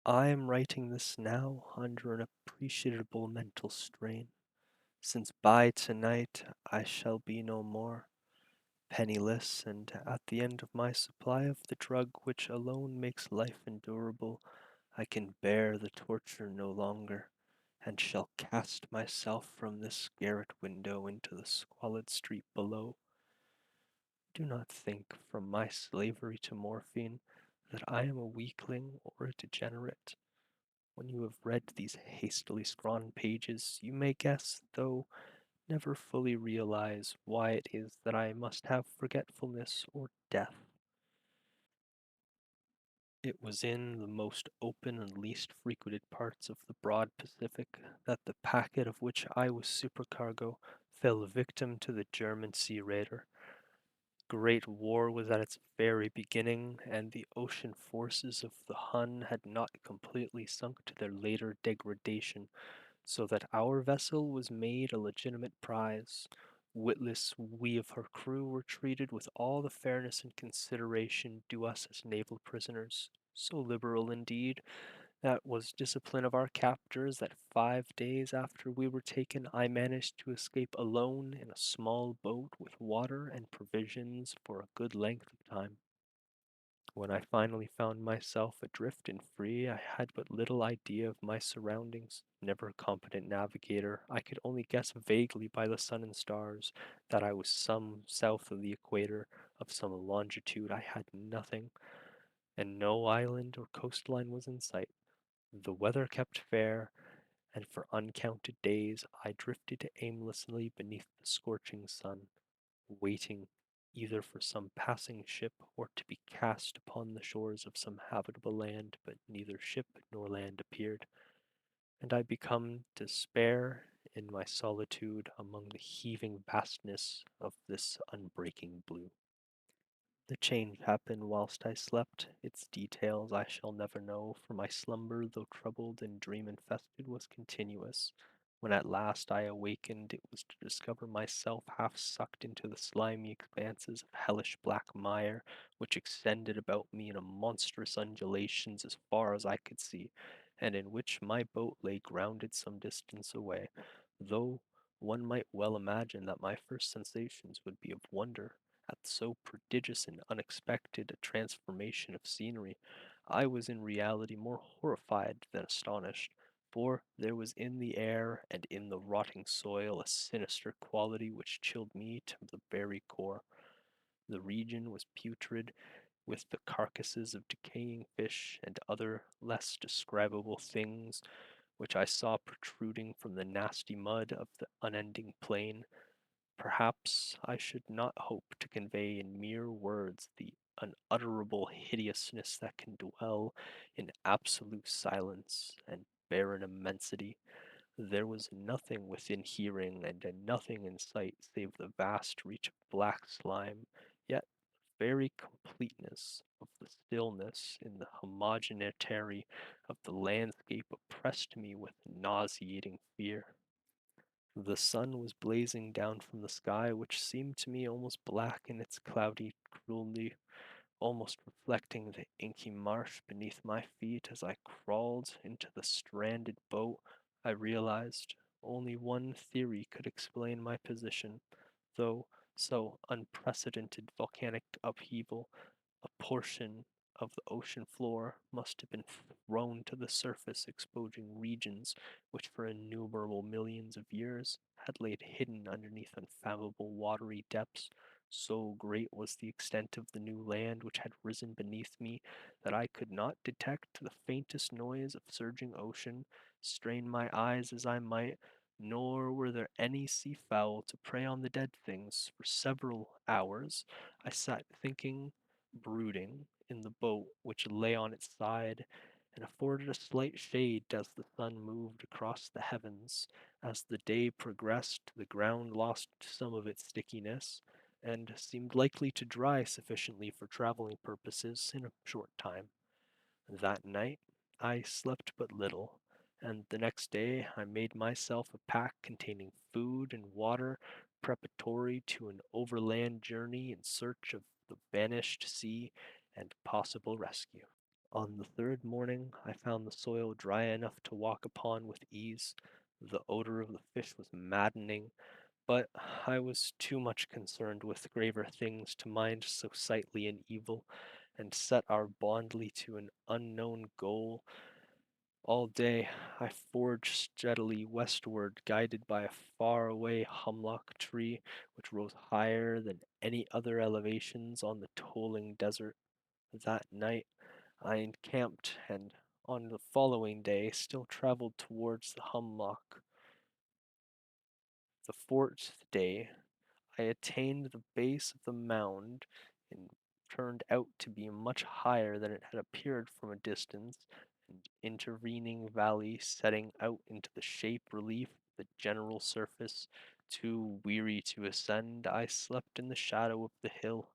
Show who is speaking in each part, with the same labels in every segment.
Speaker 1: I am writing this now under an appreciable mental strain, since by tonight I shall be no more, penniless and at the end of my supply of the drug which alone makes life endurable. I can bear the torture no longer, and shall cast myself from this garret window into the squalid street below. Do not think, from my slavery to morphine, that I am a weakling or a degenerate. When you have read these hastily scrawled pages, you may guess, though never fully realize, why it is that I must have forgetfulness or death. It was in the most open and least frequented parts of the broad Pacific that the packet of which I was supercargo fell victim to the German sea raider. Great war was at its very beginning, and the ocean forces of the Hun had not completely sunk to their later degradation, so that our vessel was made a legitimate prize. Witless, we of her crew were treated with all the fairness and consideration due us as naval prisoners. So liberal, indeed, that was discipline of our captors that 5 days after we were taken, I managed to escape alone in a small boat with water and provisions for a good length of time. When I finally found myself adrift and free, I had but little idea of my surroundings. Never a competent navigator, I could only guess vaguely by the sun and stars that I was some south of the equator, of some longitude I had nothing, and no island or coastline was in sight. The weather kept fair, and for uncounted days I drifted aimlessly beneath the scorching sun, waiting either for some passing ship or to be cast upon the shores of some habitable land, but neither ship nor land appeared, and I become despair in my solitude among the heaving vastness of this unbreaking blue. The change happened whilst I slept. Its details I shall never know, for my slumber, though troubled and dream infested, was continuous. When at last I awakened, it was to discover myself half sucked into the slimy expanses of hellish black mire, which extended about me in monstrous undulations as far as I could see, and in which my boat lay grounded some distance away, though one might well imagine that my first sensations would be of wonder at so prodigious and unexpected a transformation of scenery. I was in reality more horrified than astonished, for there was in the air and in the rotting soil a sinister quality which chilled me to the very core. The region was putrid, with the carcasses of decaying fish and other less describable things which I saw protruding from the nasty mud of the unending plain. Perhaps I should not hope to convey in mere words the unutterable hideousness that can dwell in absolute silence and barren immensity. There was nothing within hearing and nothing in sight save the vast reach of black slime, yet the very completeness of the stillness in the homogeneity of the landscape oppressed me with nauseating fear. The sun was blazing down from the sky, which seemed to me almost black in its cloudy cruelty, almost reflecting the inky marsh beneath my feet. As I crawled into the stranded boat, I realized only one theory could explain my position, though so unprecedented volcanic upheaval, a portion of the ocean floor must have been thrown to the surface, exposing regions which for innumerable millions of years had lain hidden underneath unfathomable watery depths. So great was the extent of the new land which had risen beneath me that I could not detect the faintest noise of surging ocean, strain my eyes as I might, nor were there any sea fowl to prey on the dead things. For several hours I sat thinking, brooding, in the boat which lay on its side and afforded a slight shade as the sun moved across the heavens. As the day progressed, the ground lost some of its stickiness and seemed likely to dry sufficiently for traveling purposes in a short time. That night I slept but little, and the next day I made myself a pack containing food and water preparatory to an overland journey in search of the vanished sea and possible rescue. On the third morning I found the soil dry enough to walk upon with ease. The odor of the fish was maddening, but I was too much concerned with graver things to mind so sightly an evil, and set our bondly to an unknown goal. All day I forged steadily westward, guided by a far-away humlock tree which rose higher than any other elevations on the tolling desert. That night I encamped, and on the following day still traveled towards the humlock. The fourth day I attained the base of the mound, and turned out to be much higher than it had appeared from a distance, an intervening valley setting out into the shape relief of the general surface. Too weary to ascend, I slept in the shadow of the hill.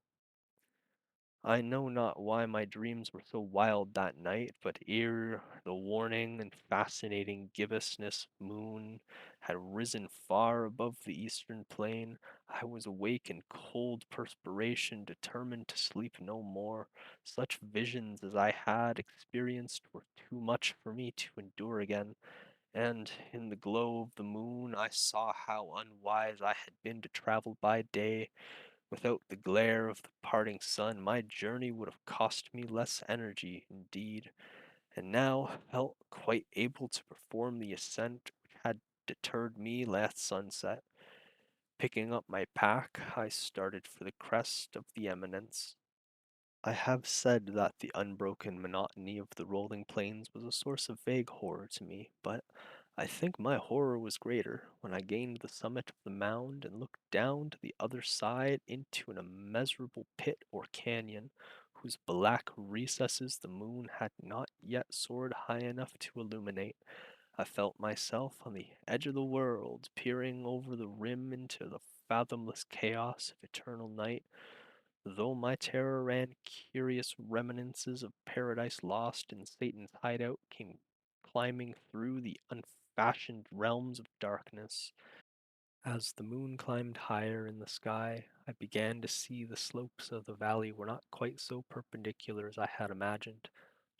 Speaker 1: I know not why my dreams were so wild that night, but ere the warning and fascinating gibbousness moon had risen far above the eastern plain, I was awake in cold perspiration, determined to sleep no more. Such visions as I had experienced were too much for me to endure again, and in the glow of the moon I saw how unwise I had been to travel by day. Without the glare of the parting sun, my journey would have cost me less energy, indeed, and now felt quite able to perform the ascent which had deterred me last sunset. Picking up my pack, I started for the crest of the eminence. I have said that the unbroken monotony of the rolling plains was a source of vague horror to me, but I think my horror was greater when I gained the summit of the mound and looked down to the other side into an immeasurable pit or canyon, whose black recesses the moon had not yet soared high enough to illuminate. I felt myself on the edge of the world, peering over the rim into the fathomless chaos of eternal night. Though my terror ran, curious reminiscences of Paradise Lost and Satan's hideout came climbing through the unfashioned realms of darkness. As the moon climbed higher in the sky, I began to see the slopes of the valley were not quite so perpendicular as I had imagined.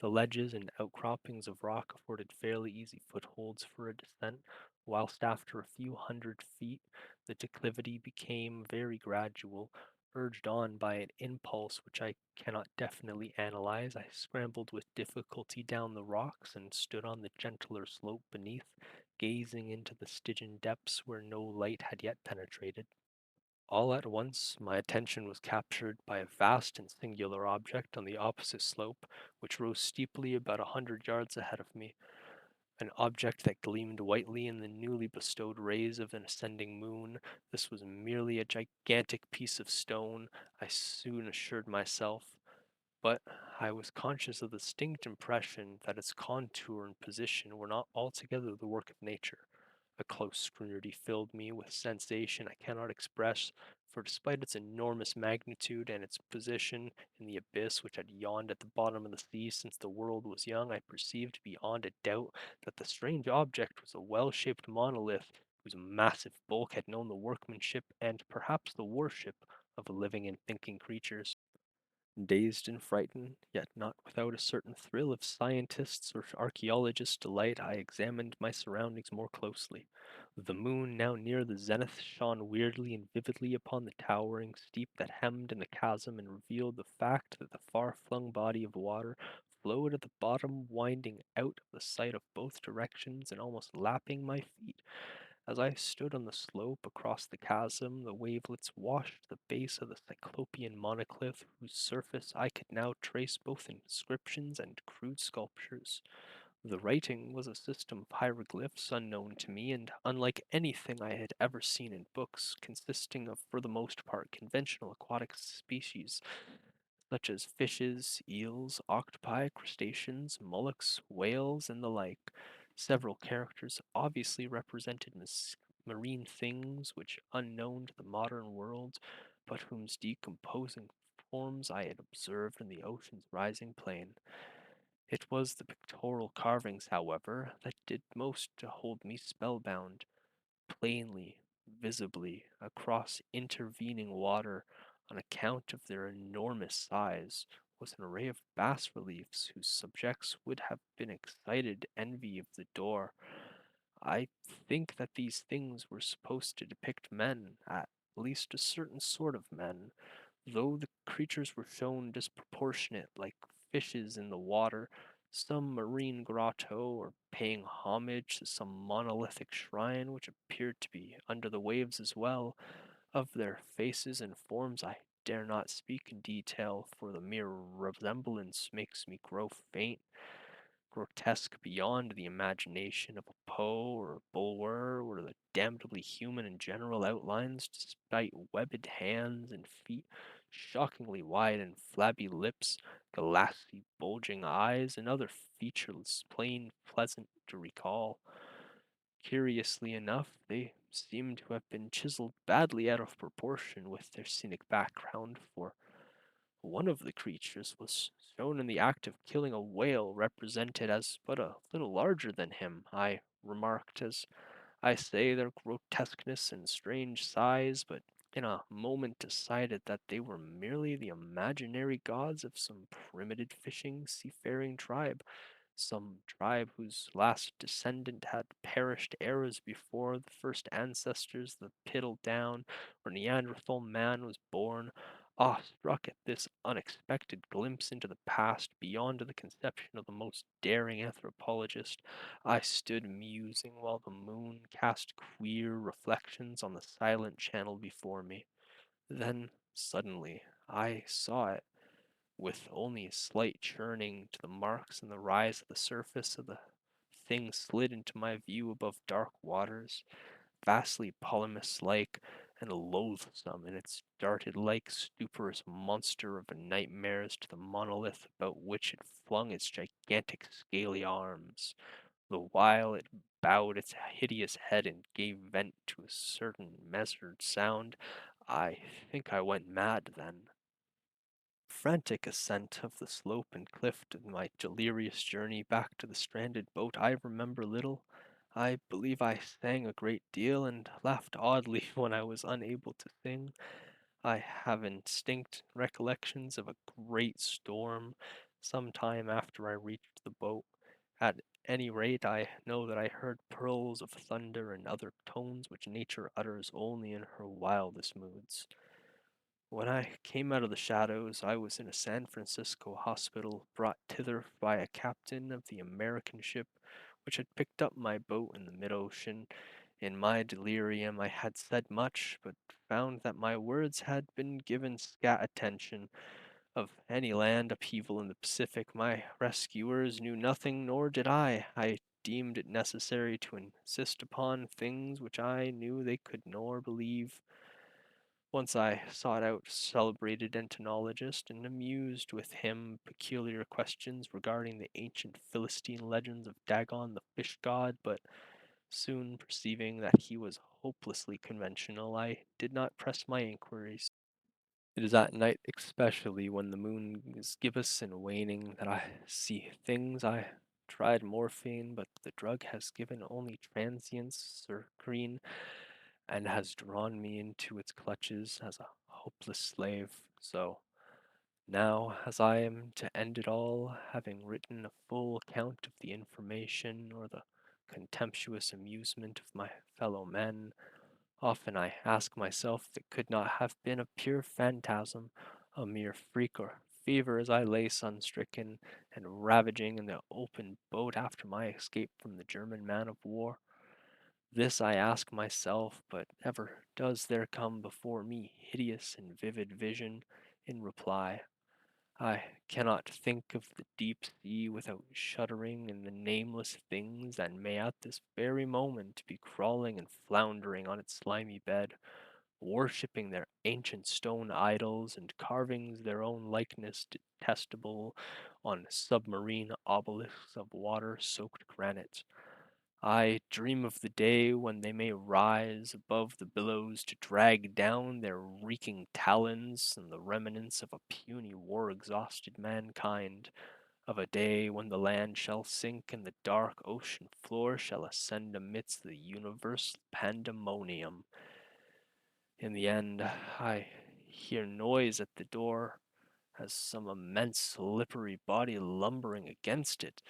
Speaker 1: The ledges and outcroppings of rock afforded fairly easy footholds for a descent, whilst after a few hundred feet the declivity became very gradual. Urged on by an impulse which I cannot definitely analyze, I scrambled with difficulty down the rocks and stood on the gentler slope beneath, gazing into the Stygian depths where no light had yet penetrated. All at once my attention was captured by a vast and singular object on the opposite slope, which rose steeply about 100 yards ahead of me, an object that gleamed whitely in the newly bestowed rays of an ascending moon. This was merely a gigantic piece of stone, I soon assured myself, but I was conscious of the distinct impression that its contour and position were not altogether the work of nature. A close scrutiny filled me with sensation I cannot express, for despite its enormous magnitude and its position in the abyss which had yawned at the bottom of the sea since the world was young, I perceived beyond a doubt that the strange object was a well-shaped monolith whose massive bulk had known the workmanship and perhaps the worship of living and thinking creatures. Dazed and frightened, yet not without a certain thrill of scientist's or archaeologist's delight, I examined my surroundings more closely. The moon, now near the zenith, shone weirdly and vividly upon the towering steep that hemmed in the chasm and revealed the fact that the far-flung body of water flowed at the bottom, winding out of the sight of both directions and almost lapping my feet. As I stood on the slope across the chasm, the wavelets washed the base of the cyclopean monoclif, whose surface I could now trace both in inscriptions and crude sculptures. The writing was a system of hieroglyphs unknown to me and unlike anything I had ever seen in books, consisting of for the most part conventional aquatic species such as fishes, eels, octopi, crustaceans, mollusks, whales, and the like. Several characters obviously represented marine things which, unknown to the modern world, but whose decomposing forms I had observed in the ocean's rising plain. It was the pictorial carvings, however, that did most to hold me spellbound. Plainly, visibly, across intervening water, on account of their enormous size, was an array of bas reliefs whose subjects would have been excited envy of the door. I think that these things were supposed to depict men, at least a certain sort of men, though the creatures were shown disproportionate, like fishes in the water, some marine grotto, or paying homage to some monolithic shrine which appeared to be under the waves as well. Of their faces and forms I dare not speak in detail, for the mere resemblance makes me grow faint, grotesque beyond the imagination of a Poe or a Bulwer, or the damnably human in general outlines, despite webbed hands and feet, shockingly wide and flabby lips, glassy bulging eyes, and other features plain pleasant to recall. Curiously enough, they seem to have been chiseled badly out of proportion with their scenic background, for one of the creatures was shown in the act of killing a whale represented as but a little larger than him. I remarked as I say their grotesqueness and strange size, but in a moment decided that they were merely the imaginary gods of some primitive fishing seafaring tribe, some tribe whose last descendant had perished eras before the first ancestors of the Piddle Down or Neanderthal man was born. Awestruck at this unexpected glimpse into the past beyond the conception of the most daring anthropologist, I stood musing while the moon cast queer reflections on the silent channel before me. Then, suddenly, I saw it, with only a slight churning to the marks and the rise of the surface of the thing slid into my view above dark waters, vastly polymus-like and loathsome in its darted-like stuporous monster of nightmares to the monolith about which it flung its gigantic scaly arms, the while it bowed its hideous head and gave vent to a certain measured sound. I think I went mad then. Frantic ascent of the slope and cliff of my delirious journey back to the stranded boat I remember little. I believe I sang a great deal and laughed oddly when I was unable to sing. I have indistinct recollections of a great storm some time after I reached the boat. At any rate, I know that I heard pearls of thunder and other tones which nature utters only in her wildest moods. When I came out of the shadows, I was in a San Francisco hospital, brought thither by a captain of the American ship which had picked up my boat in the mid-ocean. In my delirium I had said much, but found that my words had been given scant attention. Of any land upheaval in the Pacific my rescuers knew nothing, nor did I. I deemed it necessary to insist upon things which I knew they could nor believe. Once I sought out a celebrated entomologist and amused with him peculiar questions regarding the ancient Philistine legends of Dagon the fish god, but soon perceiving that he was hopelessly conventional, I did not press my inquiries. It is at night, especially when the moon is gibbous and waning, that I see things. I tried morphine, but the drug has given only transience or green, and has drawn me into its clutches as a hopeless slave. So now, as I am to end it all, having written a full account of the information or the contemptuous amusement of my fellow men, often I ask myself if it could not have been a pure phantasm, a mere freak or fever, as I lay sun-stricken and ravaging in the open boat after my escape from the German man of war. This I ask myself, but ever does there come before me hideous and vivid vision in reply. I cannot think of the deep sea without shuddering in the nameless things that may at this very moment be crawling and floundering on its slimy bed, worshipping their ancient stone idols and carvings their own likeness detestable on submarine obelisks of water-soaked granite. I dream of the day when they may rise above the billows to drag down their reeking talons and the remnants of a puny war-exhausted mankind, of a day when the land shall sink and the dark ocean floor shall ascend amidst the universal pandemonium. In the end, I hear noise at the door, as some immense slippery body lumbering against it.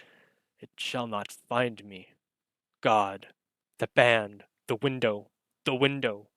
Speaker 1: It shall not find me. God, the band, the window, the window!